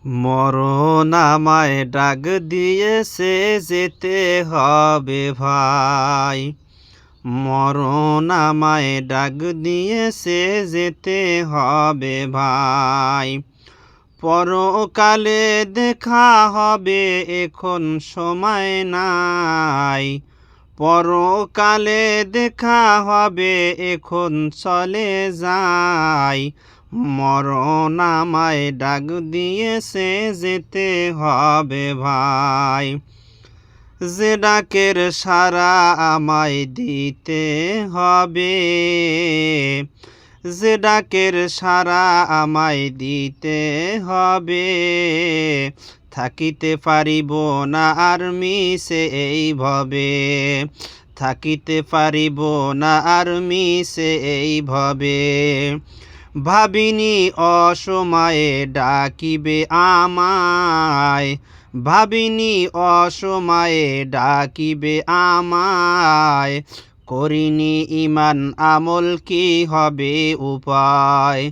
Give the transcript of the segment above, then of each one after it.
মরণ আমায় ডাক দিয়েছে, যেতে হবে ভাই। মরণ আমায় ডাক দিয়েছে, যেতে হবে ভাই। পরকালে দেখা হবে, এখন সময় নাই। পরকালে দেখা হবে, এখন চলে যাই। মরণ আমায় ডাক দিয়েছে, যেতে হবে ভাই। যে ডাকের সাড়া আমায় দিতে হবে, যে ডাকের সাড়া আমায় দিতে হবে। থাকিতে পারিব না আর মিশে এইভাবে, থাকিতে পারিব না আর মিশে এইভাবে। ভাবিনি অসময়ে ডাকিবে আমায়, ভাবিনি অসময়ে ডাকিবে আমায়। করিনি ইমান আমল, কি হবে উপায়?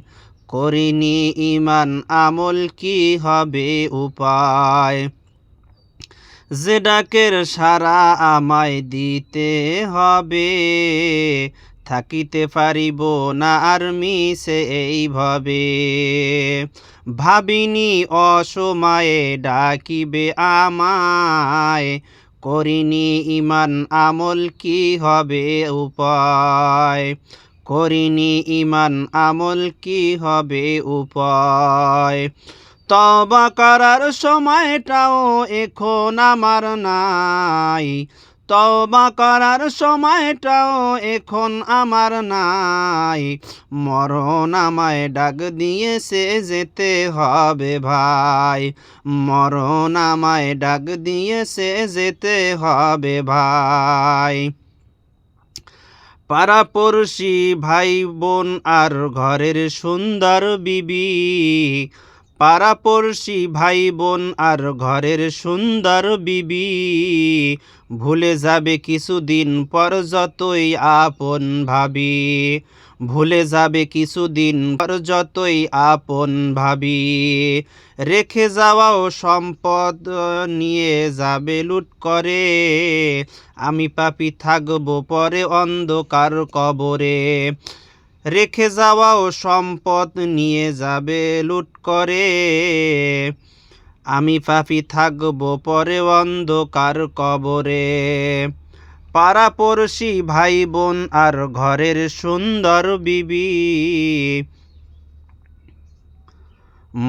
করিনি ইমান আমল, কি হবে উপায়? যে ডাকের সাড়া আমায় দিতে হবে, থাকিতে পারিব না আর মিশে এইভাবে। ভাবিনি অসময়ে ডাকিবে আমায়, করিনি ইমান আমল, কি হবে উপায়? করিনি ইমান আমল, কি হবে উপায়? তওবা করার সময়টাও এখন আমার নাই। তওবা করার সময়টাও এখন আমার নাই। মরণ আমায় ডাক দিয়েছে, যেতে হবে ভাই। মরণ আমায় ডাক দিয়েছে, যেতে হবে ভাই। পাড়াপড়শি ভাই বোন আর ঘরের সুন্দর বিবি, পাড়াপড়শি ভাই বোন আর ঘরের সুন্দর বিবি। ভুলে যাবে কিছুদিন পর যতই আপন ভাবি, ভুলে যাবে কিছুদিন পর যতই আপন ভাবি। রেখে যাওয়াও সম্পদ নিয়ে যাবে লুট করে, আমি পাপী থাকবো পরে অন্ধকার কবরে। রেখে যাওয়াও সম্পদ নিয়ে যাবে লুট করে, আমি পাপী থাকবো পরে অন্ধকার কবরে। পাড়াপড়শি ভাই বোন আর ঘরের সুন্দর বিবি,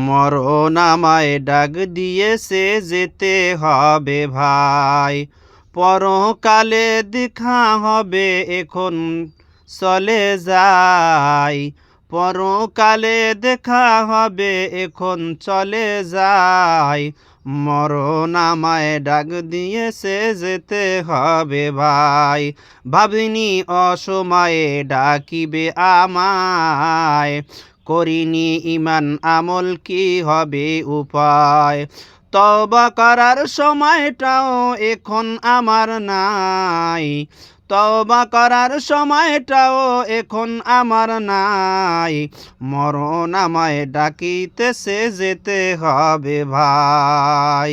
মরণ আমায় ডাক দিয়েছে, যেতে হবে ভাই। পরকালে দেখা হবে, এখন চলে যাই। পরকালে দেখা হবে, এখন চলে যাই। মরণ আমায় ডাক দিয়েছে, যেতে হবে ভাই। ভাবিনি অসময়ে ডাকিবে আমায়, করিনি ইমান আমল, কি হবে উপায়? তওবা করার সময়টাও এখন আমার নাই। তওবা করার সময়টাও এখন আমার নাই। মরণ আমায় ডাকিতেছে, যেতে হবে ভাই।